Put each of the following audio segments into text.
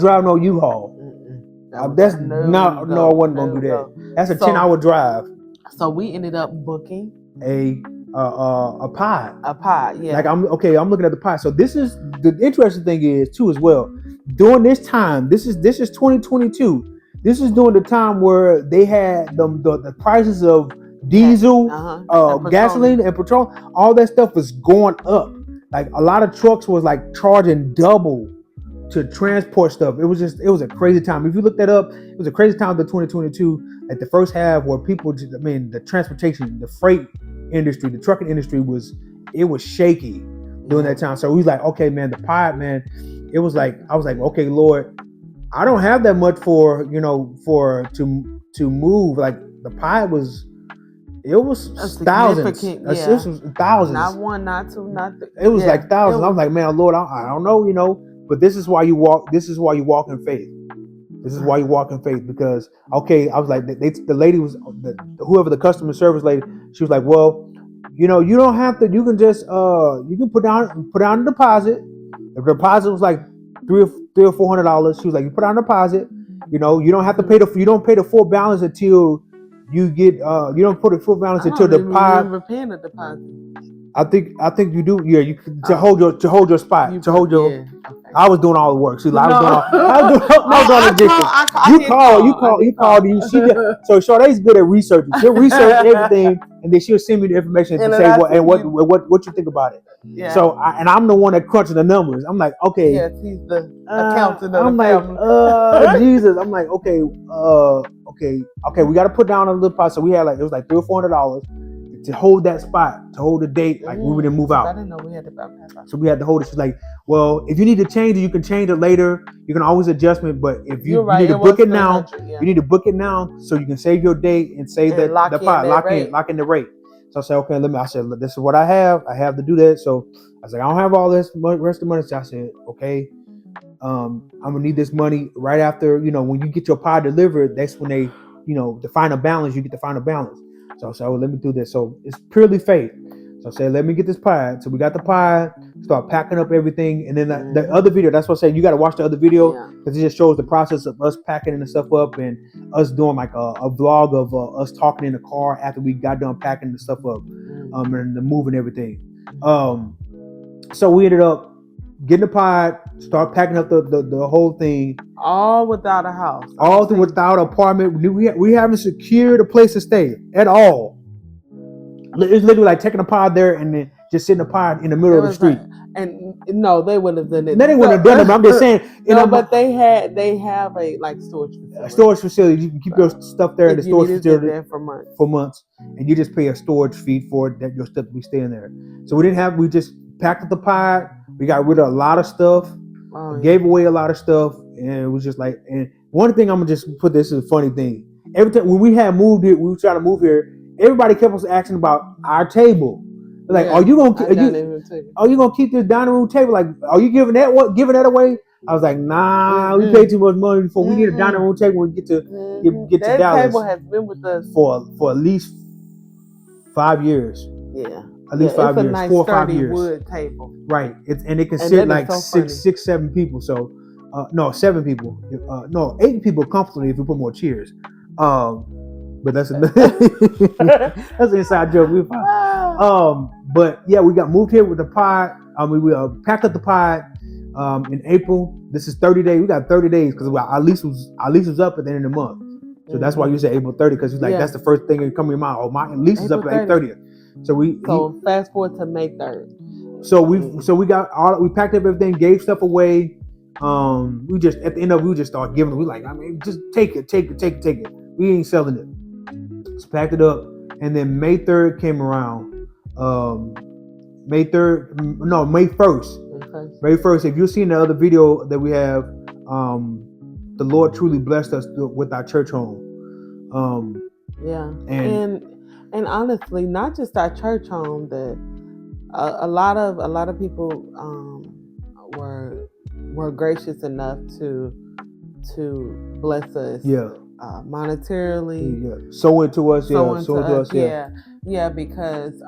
drive no U-Haul. That's not. No, I wasn't gonna do that. That's a 10-hour drive. So we ended up booking a pod. A pod, yeah. Like I'm looking at the pod. So this is the interesting thing is too as well. During this time, this is 2022. This is during the time where they had the prices of diesel, gasoline, and petrol. All that stuff was going up. Like a lot of trucks was like charging double to transport stuff. It was a crazy time. If you look that up, it was a crazy time of the 2022. Like the first half where people, the transportation, the freight industry, the trucking industry was shaky during that time. So we was like, okay, man, the pod, man, it was like, I was like, okay, Lord, I don't have that much to move. Like the pod was thousands. It was thousands. Not one, not two, not three. It was like thousands. I was like, man, Lord, I don't know, but this is why you walk. This is why you walk in faith. This is why you walk in faith, because I was like, the lady was whoever the customer service lady. She was like, well, you don't have to. You can just you can put down a deposit. The deposit was like $300 or $400. She was like, you put down a deposit. You don't have to pay you don't pay the full balance until you get you don't put the full balance until the pod. I don't remember paying a deposit. I think you do. Yeah, you to hold your spot. I was doing all the work. See, I was doing the dishes. You called. She did. So Sade's good at researching. She'll research everything, and then she'll send me the information to say what you think about it. Yeah. So I'm the one that crunching the numbers. I'm like, okay. Yes, he's the accountant. I'm like, Jesus. I'm like, okay. We got to put down a little pot. So we had it was like $300 or $400. To hold that spot, to hold the date, like we wouldn't move out. I didn't know we had to pass. So we had to hold it. She's like, well, if you need to change it, you can change it later. You can always adjust it, but if you need to book it now, you need to book it now so you can save your date and save the pot, lock in the rate. So I said, okay, I said, this is what I have. I have to do that. So I said, I don't have all this rest of the money. So I said, okay, I'm gonna need this money right after, when you get your pod delivered, that's when they, the final balance, you get the final balance. So I said, let me do this. So it's purely faith. So I said, let me get this pod. So we got the pod, start packing up everything. And then the other video, that's what I said, you got to watch the other video because it just shows the process of us packing the stuff up and us doing like a vlog of us talking in the car after we got done packing the stuff up and the moving everything. So we ended up getting the pod, start packing up the whole thing. All without a house. All without an apartment. We haven't secured a place to stay at all. It's literally like taking a pod there and then just sitting a pod in the middle of the street. And no, they wouldn't have done it. They wouldn't have done it. I'm just saying. But they have a storage facility. A storage facility. You can keep your stuff there in the storage facility there for months, and you just pay a storage fee for it that your stuff will be staying there. So we just packed up the pod. We got rid of a lot of stuff. Gave away a lot of stuff, and it was just like. And one thing I'm gonna just put this is a funny thing. Every time when we had moved here, we were trying to move here. Everybody kept us asking about our table. Like, are you gonna keep this dining room table? Like, are you giving that away? I was like, nah, we pay too much money before we need a dining room table when we get to that Dallas. That table has been with us for at least 5 years. Yeah. At least 5 years, nice 4 or 5 years. Wood table. Right. And it can sit like six, 7 people. So, 7 people. 8 people comfortably if we put more chairs. But that's an inside joke. But yeah, we got moved here with the pod. We packed up the pod in April. This is 30 days. We got 30 days because our lease was up at the end of the month. So that's why you say April 30 because that's the first thing that come to your mind. Oh, my lease is up at April 30th. So fast forward to May 3rd. So we packed up everything, gave stuff away. We just at the end of it, we just started giving. We like, just take it. We ain't selling it. So packed it up, and then May 3rd came around. May 1st. Okay. May 1st. If you've seen the other video that we have, the Lord truly blessed us with our church home. And honestly, not just our church home. That a lot of people were gracious enough to bless us. Yeah. Monetarily, sow into us, because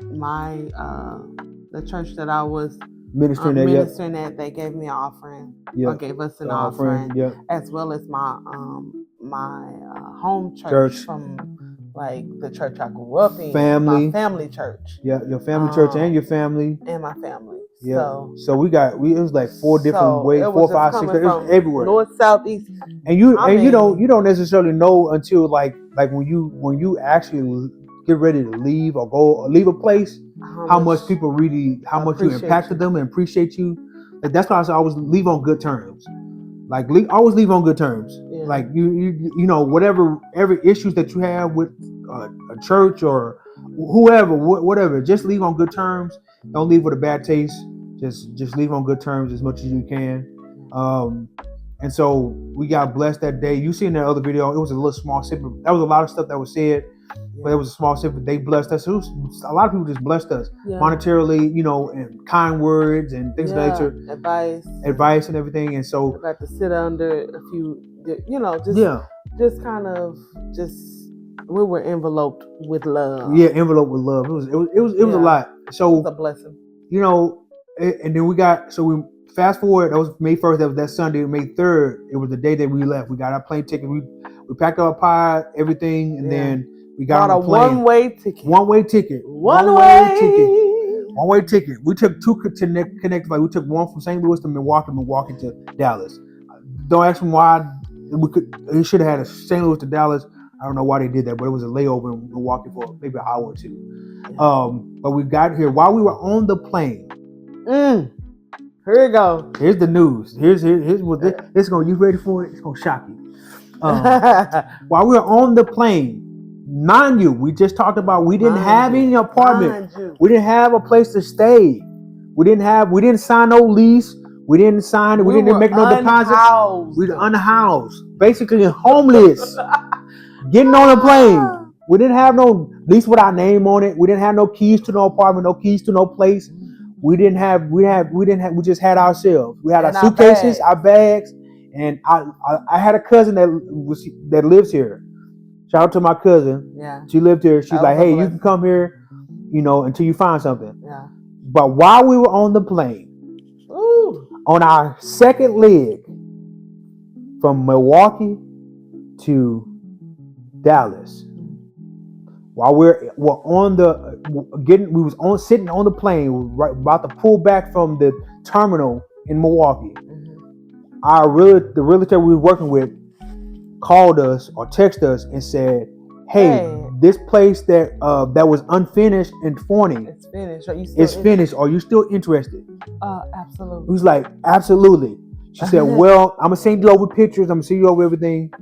my the church that I was ministering that they gave me an offering, or gave us an offering, as well as my home church from like the church I grew up in, my family church. Yeah, your family church and your family and my family. Yeah. So it was like 4 different ways, 4, 5, 6. It was everywhere. North, south, east. And you don't necessarily know until like when you actually get ready to leave or leave a place, how much people really, how much you impacted them and appreciate you. Like that's why I always leave on good terms. Like always leave on good terms. Yeah. Like you whatever every issues that you have with a church or whoever, whatever, just leave on good terms. Don't leave with a bad taste. Just leave on good terms as much as you can. And so we got blessed that day. You seen that other video? It was a little small snippet. That was a lot of stuff that was said, but it was a small snippet. They blessed us. A lot of people just blessed us monetarily, and kind words and things of that nature. Advice and everything. And so I got to sit under a few, just kind of we were enveloped with love. Yeah, enveloped with love. It was a lot. So it was a blessing. And then we fast forward. That was May 1st. That was that Sunday. May 3rd. It was the day that we left. We got our plane ticket. We packed our pie, everything, and then we got on the plane. One-way ticket. One-way ticket. One-way ticket. We took 2 connected flights. We took one from St. Louis to Milwaukee to Dallas. Don't ask me why. We should have had a St. Louis to Dallas. I don't know why they did that, but it was a layover in Milwaukee for maybe an hour or 2. But we got here while we were on the plane. Here you go. Here's the news. Here's what this going. You ready for it? It's gonna shock you. While we were on the plane, mind you, we just talked about we didn't have any apartment. We didn't have a place to stay. We didn't sign no lease. We didn't sign it. We didn't make no deposit. We were unhoused, basically homeless. Getting on a plane. We didn't have no lease with our name on it. We didn't have no keys to no apartment, no keys to no place. We just had ourselves. We had our suitcases, our bags, and I had a cousin that lives here. Shout out to my cousin. Yeah. She lived here. She's like, hey, you can come here, until you find something. Yeah. But while we were on the plane, on our second leg from Milwaukee to Dallas, while we was sitting on the plane, right about to pull back from the terminal in Milwaukee. The realtor we were working with called us or texted us and said, "Hey, this place that was unfinished in Forney, it's finished. Are you still interested?" Absolutely. He was like, "Absolutely." She said, "Well, I'm gonna send you over pictures. I'm gonna send you over everything,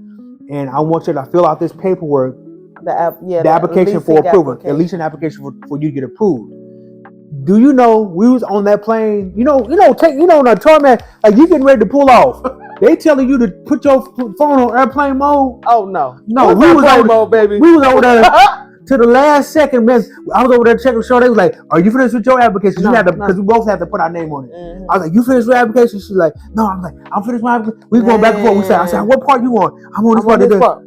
and I want you to fill out this paperwork." The application for approval, the leasing application for you to get approved. Do you know we was on that plane? On a torment, like you getting ready to pull off. They telling you to put your phone on airplane mode. Oh no, we was airplane mode, baby. We was over there to the last second, man. I was over there checking. They was like, "Are you finished with your application?" Because we both had to put our name on it. Mm-hmm. I was like, "You finished with your application?" She's like, "No." I'm like, "I'm finished with my application." We going back and forth. I said, "What part you on?" I'm on this part.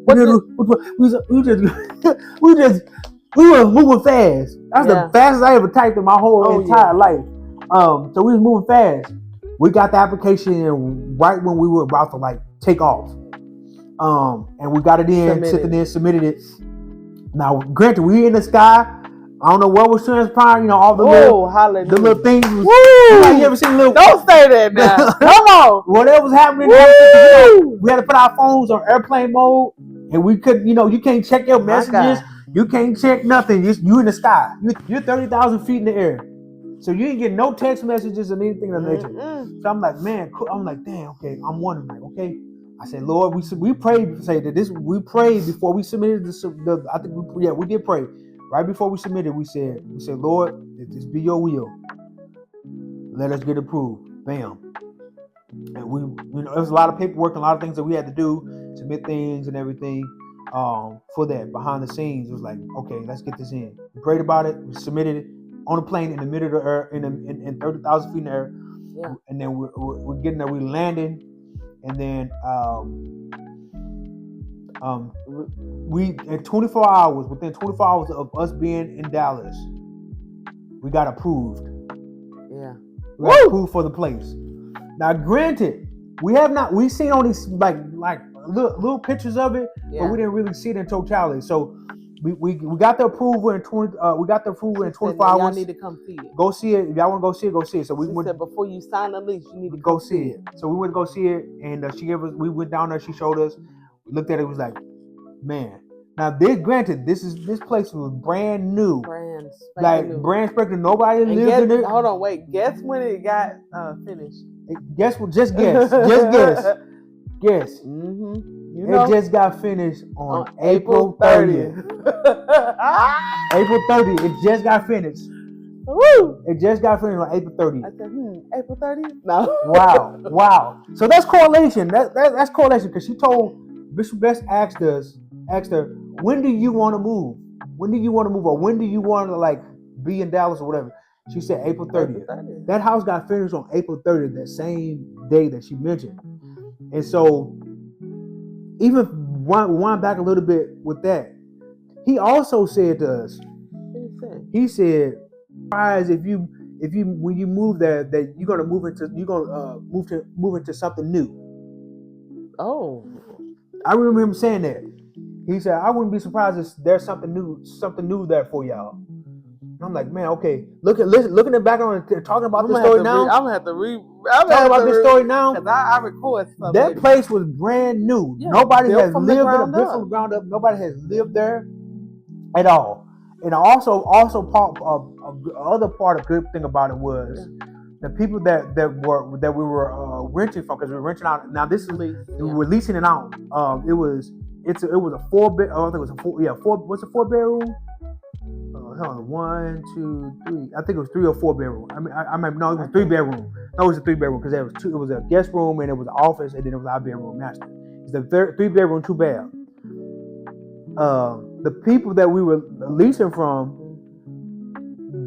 We were moving fast. That's the fastest I ever typed in my whole entire life. So we was moving fast. We got the application in right when we were about to take off. And we got it in, submitted it. Now, granted, we in the sky. I don't know what was transpiring. All the little things. You ever seen little? Don't say that now. Come on. Whatever was happening, we had to put our phones on airplane mode, and we couldn't. You can't check your messages. You can't check nothing. You in the sky. You're 30,000 feet in the air, so you ain't getting no text messages or anything of that nature. So I'm like, man. I'm like, damn. Okay. I'm wondering, okay. I said, Lord, we prayed. Say that this. We prayed before we submitted I think we did pray. Right before we submitted, we said, Lord, if this be your will, let us get approved. Bam. And there was a lot of paperwork and a lot of things that we had to do, submit things and everything for that behind the scenes. It was like, okay, let's get this in. We prayed about it. We submitted it on a plane in the middle of the air, in 30,000 feet in the air. Yeah. And then we're getting there. We landed, and then within 24 hours of us being in Dallas, we got approved. Yeah. We got approved for the place. Now, granted, we've seen all these like little pictures of it, but we didn't really see it in totality. So we got the approval in 24 hours. Y'all need to come see it. Go see it. If y'all want to go see it, go see it. So we said before you sign the lease, you need to go see it. So we went to go see it, and she gave us. We went down there. She showed us. We looked at it. It was like, man. Now, granted, this place was brand new, brand spanking. Nobody lived in it. Hold on, wait. Guess when it got finished? Guess. Just guess. Guess. Mm-hmm. It just got finished on April 30th. April 30th. It just got finished. Woo! It just got finished on April 30th. I said, April 30th? No. Wow. So that's correlation. That's correlation because she told Bishop Best asked her, when do you want to move? When do you want to move? Or when do you want to be in Dallas or whatever? She said April 30th. That house got finished on April 30th, that same day that she mentioned. And so, even wind back a little bit with that, he also said to us, he said, "Guys, if you when you move there, that you're gonna move into something new." Oh, I remember him saying that. He said, "I wouldn't be surprised if there's something new there for y'all." And I'm like, man, okay. Looking at back on talking about this story now. I'm gonna have to read. Talking about this story now because I record something. That place was brand new. Yeah, nobody has lived in a built from the ground up. Nobody has lived there at all. And also other part of good thing about it was the people that we were renting from, because we were renting out. Now this is we were leasing it out. It was a 4-bed. I think it was a 4. What's a 4-bedroom? Hold on, 1, 2, 3. I think it was 3 or 4 bedroom. I mean, no, it was 3-bedroom. No, it was a 3-bedroom because there was 2. It was a guest room and it was an office, and then it was our bedroom master. It's the 3-bedroom, 2-bath. The people that we were leasing from,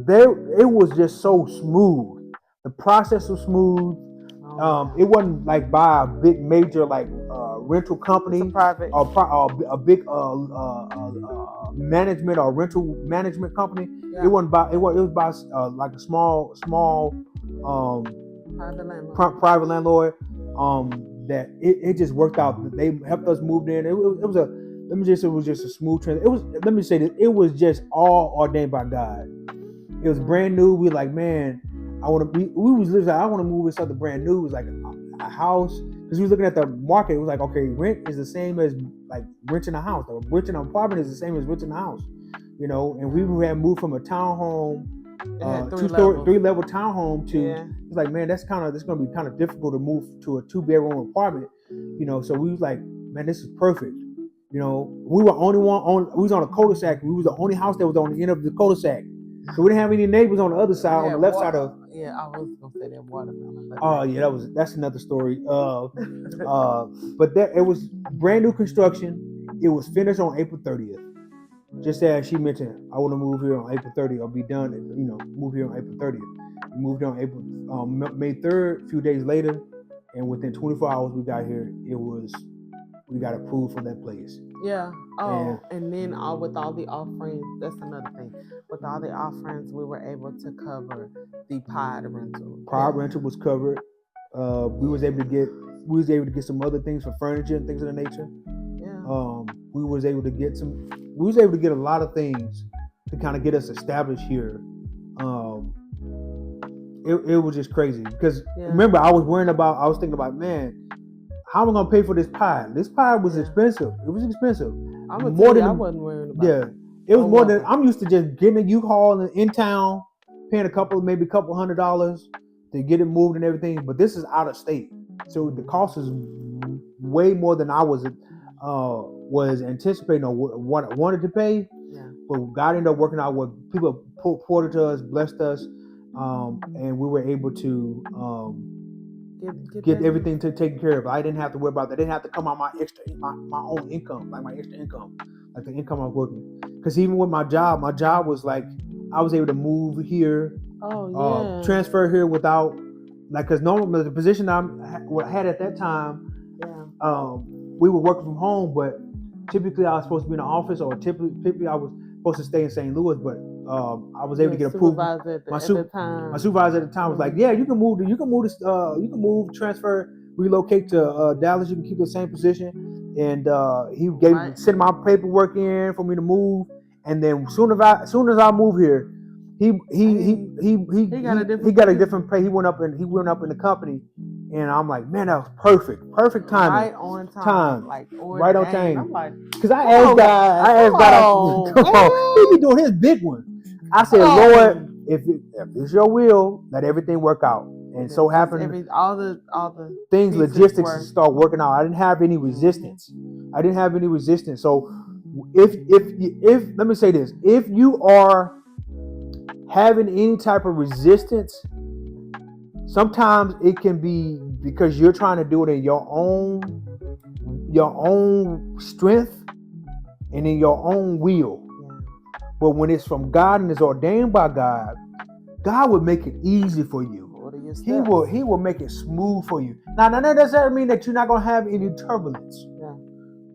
it was just so smooth. The process was smooth. It wasn't like by a big major rental company, a big management or rental management company. Yeah. It wasn't by. It was by like a small private landlord. That it just worked out. They helped us move in. It was just a smooth transition. Let me say this. It was just all ordained by God. It was brand new. We like, man, I want to be. We was literally like, I want to move in something brand new. It was like a house. Because we was looking at the market, it was like, okay, rent is the same as like renting a house. Or renting an apartment is the same as renting a house, And we had moved from a townhome, 3-level townhome to. It's like, man, that's going to be kind of difficult to move to a 2-bedroom apartment, So we was like, man, this is perfect, We were only we was on a cul-de-sac. We was the only house that was on the end of the cul-de-sac. So we didn't have any neighbors on the other side, on the left side of. Yeah, I was gonna say that watermelon. Oh yeah, that's another story. But it was brand new construction. It was finished on April 30th. Just as she mentioned, I want to move here on April 30th or be done. Move here on April 30th. We moved on April May 3rd. A few days later, and within 24 hours we got here. We got approved for that place. Yeah. Oh, and then with all the offerings, that's another thing. With all the offerings, we were able to cover the pod rental. Pod rental was covered. We was able to get some other things for furniture and things of that nature. Yeah. We was able to get a lot of things to kind of get us established here. It was just crazy because remember I was thinking about, man, how am I gonna pay for this pod? This pod was expensive. It was expensive. I'm gonna tell you, I wasn't worried about it. It was more than I'm used to just getting a U-Haul in town, paying a couple $100 to get it moved and everything. But this is out of state, so the cost is way more than I was anticipating or wanted to pay. Yeah. But God ended up working out what people poured to us, blessed us, and we were able to get everything taken care of. I didn't have to worry about that. I didn't have to come out my own income, like my extra income, like the income I was working. Because even with my job was like I was able to move here, transfer here without because normally the position I had at that time, we were working from home, but typically I was supposed to be in the office, or typically I was supposed to stay in St. Louis, but I was able to get approved. My supervisor at the time was like, "Yeah, you can move. You can move, transfer, relocate to Dallas. You can keep the same position." And he sent my paperwork in for me to move. And then as soon as I moved here, he got a different pay. He went up in the company, and I'm like, man, that was perfect timing, right on time, like right on time. I'm like, because I asked God, come on, he be doing his big one. I said, Lord, if it's your will, let everything work out. And so happened, all the things, logistics start working out. I didn't have any resistance. So if let me say this, if you are having any type of resistance, sometimes it can be because you're trying to do it in your own strength and in your own will. But when it's from God and it's ordained by God, God will make it easy for you. He will make it smooth for you. Now that doesn't mean that you're not going to have any turbulence. Yeah.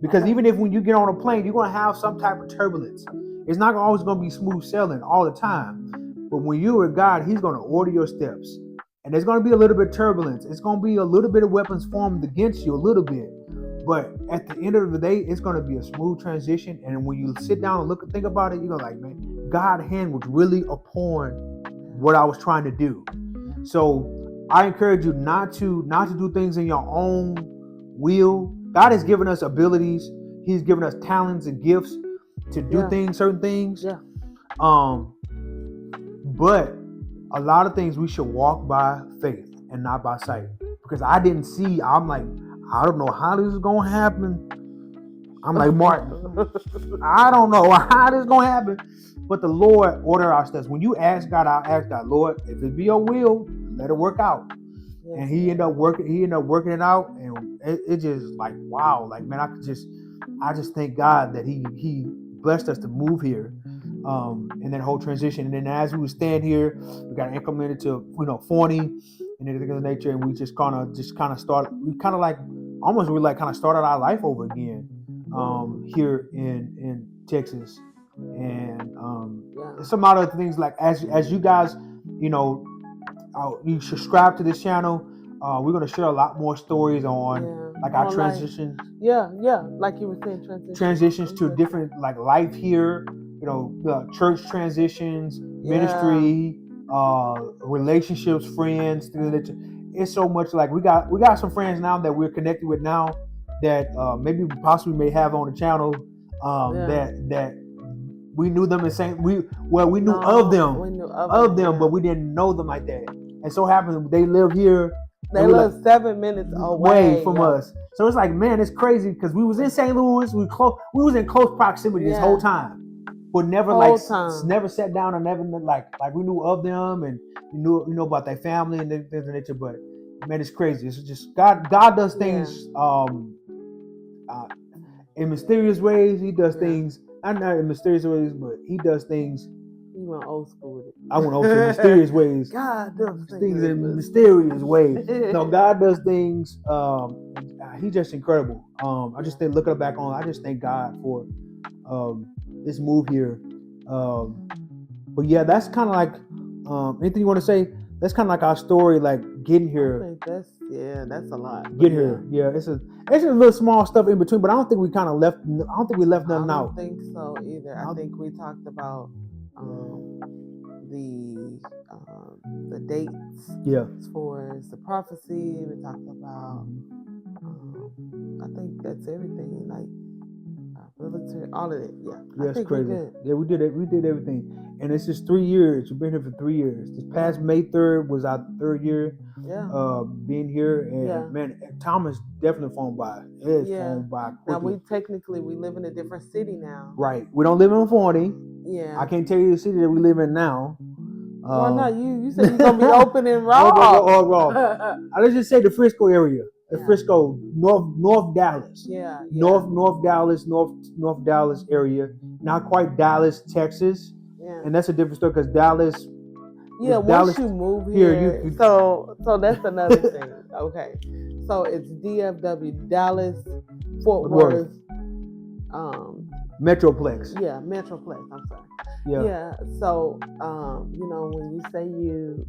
Because even if when you get on a plane, you're going to have some type of turbulence. It's not always going to be smooth sailing all the time. But when you're with God, He's going to order your steps. And there's going to be a little bit of turbulence. It's going to be a little bit of weapons formed against you, a little bit. But at the end of the day, it's going to be a smooth transition. And when you sit down and think about it, you're like, man, God's hand was really upon what I was trying to do. So I encourage you not to do things in your own will. God has given us abilities. He's given us talents and gifts to do certain things. Yeah. But a lot of things we should walk by faith and not by sight. Because I'm like, I don't know how this is going to happen. I'm like, Martin, I don't know how this is going to happen. But the Lord order our steps. When you ask God, I'll ask God, Lord, if it be your will, let it work out. Yes. And He ended up working it out. And it just like, wow. Like, man, I just thank God that He blessed us to move here. And that whole transition. And then as we would stand here, we got implemented to, Forney and everything of the nature. And we just kind of started, we kind of like, almost we like kind of started our life over again, here in Texas. And some other things like, as you guys, you subscribe to this channel, we're going to share a lot more stories on like our transitions. Like you were saying, transitions to different, like, life here, the church transitions, ministry, relationships, friends. It's so much. Like we got some friends now that we're connected with now that maybe possibly may have on the channel, that we knew them we knew of them, but we didn't know them like that. And so happened they live here. They live 7 minutes away from us. So it's like, man, it's crazy because we was in St. Louis. We was in close proximity this whole time. But never never sat down and never like we knew of them and we knew about their family and things of nature. But man, it's crazy. It's just God does things in mysterious ways. He does things not in mysterious ways, but He does things. You went old school with it. I went old school in mysterious ways. God does things in mysterious ways. No, God does things. He's just incredible. I just think looking back on, I just thank God for this move here. But yeah, that's kind of like anything you want to say. That's kind of like our story, like getting here. I think that's a lot. Get here, it's a little small stuff in between, but I don't think we kind of left. I don't think we left nothing out. I don't think so either. I think we talked about the dates. Yeah. As far as the prophecy, we talked about. I think that's everything. Like. Military, all of it, that's crazy. We did it. We did everything, and it's just 3 years. We've been here for 3 years. This past May 3rd was our 3rd year. Being here, and man, time has definitely flown by. It has flown by quickly. Now we live in a different city now. Right. We don't live in Forney. Yeah. I can't tell you the city that we live in now. Why not? You said you're gonna be open and raw. Raw. Let's just say the Frisco area. Frisco, North Dallas. North Dallas area. Not quite Dallas, Texas. Yeah. And that's a different story because Dallas. Yeah, once you move here, so that's another thing. Okay. So it's DFW, Dallas, Fort Worth, Metroplex. Yeah, Metroplex. I'm sorry. Yeah. So, when you say you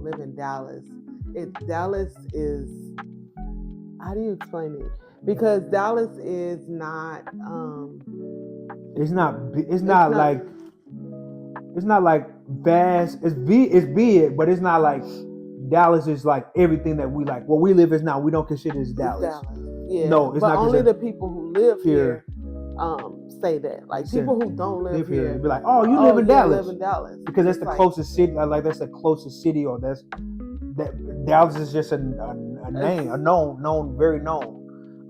live in Dallas, Dallas is, how do you explain it? Because Dallas is not. It's not like vast. It's big, but it's not like Dallas is like everything that we like. Where we live is now. We don't consider it Dallas. Yeah. No, it's but not. Only the people who live here say that. Like people who don't live here be like, "Oh, you live in Dallas." Live in Dallas because that's the closest city. Like that's the closest city, or that Dallas is just a name, very known.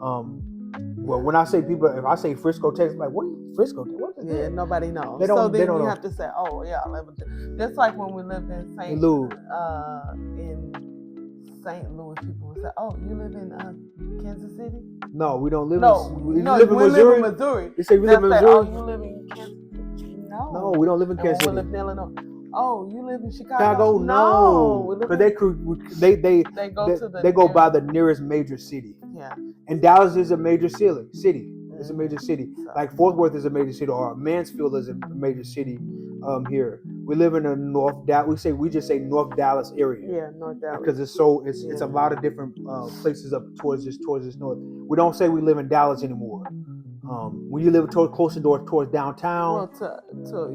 Well, when I say people, if I say Frisco, Texas, like, what is Frisco? What is that? Nobody knows. They don't know. Have to say, oh yeah, I live in. Just like when we lived in St. Louis, people would say, oh, you live in Kansas City? No, we don't live. We live in Missouri. They say we live in Missouri. Oh, you live in Kansas? No, we don't live in Kansas City. We live in Illinois. Oh, you live in Chicago? No, because they go by the nearest major city. Yeah, and Dallas is a major city. It's a major city. Like Fort Worth is a major city, or Mansfield is a major city. Here we live in a North Dallas. We just say North Dallas area. Yeah, North Dallas. Because it's a lot of different places up towards this north. We don't say we live in Dallas anymore. When you live closer towards downtown, to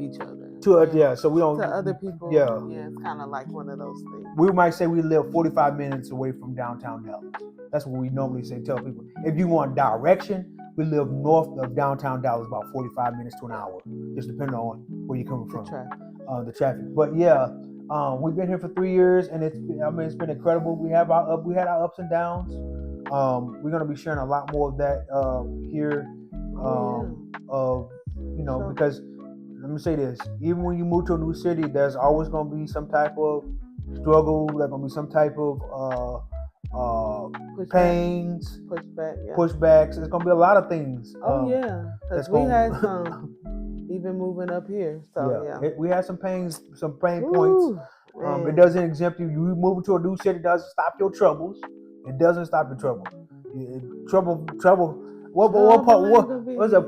each other. So we don't to other people. Yeah, it's kind of like one of those things. We might say we live 45 minutes away from downtown Dallas. That's what we normally tell people. If you want direction, we live north of downtown Dallas, about 45 minutes to an hour, just depending on where you're coming from. The traffic. But yeah, we've been here for 3 years, and it's been incredible. We had our ups and downs. We're gonna be sharing a lot more of that here. Because let me say this: even when you move to a new city, there's always gonna be some type of struggle. There's gonna be some type of pains, pushbacks. There's gonna be a lot of things. Because we had some even moving up here. So we had some pain points. It doesn't exempt you. You move to a new city, doesn't stop your troubles. It doesn't stop your trouble. Trouble. What was it?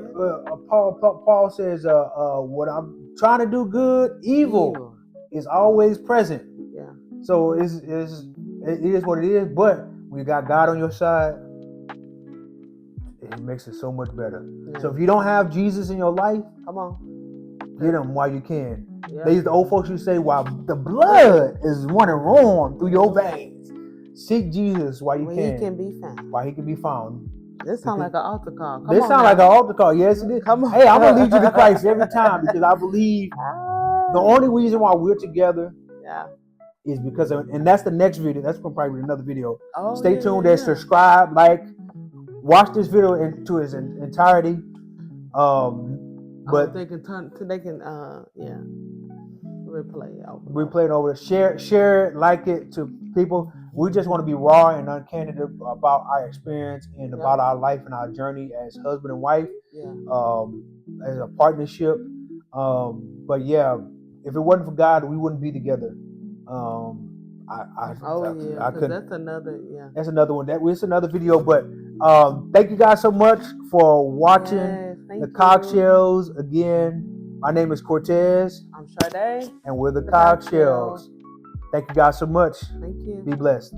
Paul says, "What I'm trying to do good, evil is always present." Yeah. So it is what it is. But when you got God on your side, it makes it so much better. Yeah. So if you don't have Jesus in your life, come on, get him while you can. Yeah. The old folks used to say, "While the blood is running warm through your veins, seek Jesus while you can." He can be found. While he can be found. This sounds like an altar call. Like an altar call. Yes, it is. Come on. Hey, I'm gonna lead you to Christ every time because I believe the only reason why we're together, is because and that's the next video. That's probably another video. Stay tuned. Subscribe, watch this video into its entirety. But they can replay it over. Share it, like it to people. We just want to be raw and uncandid about our experience and about our life and our journey as husband and wife, as a partnership. But yeah, if it wasn't for God, we wouldn't be together. I couldn't. That's another one. It's another video. But thank you guys so much for watching the Cogshells. Again, my name is Cortez. I'm Sade. And we're the Cogshells. Thank you guys so much. Thank you. Be blessed.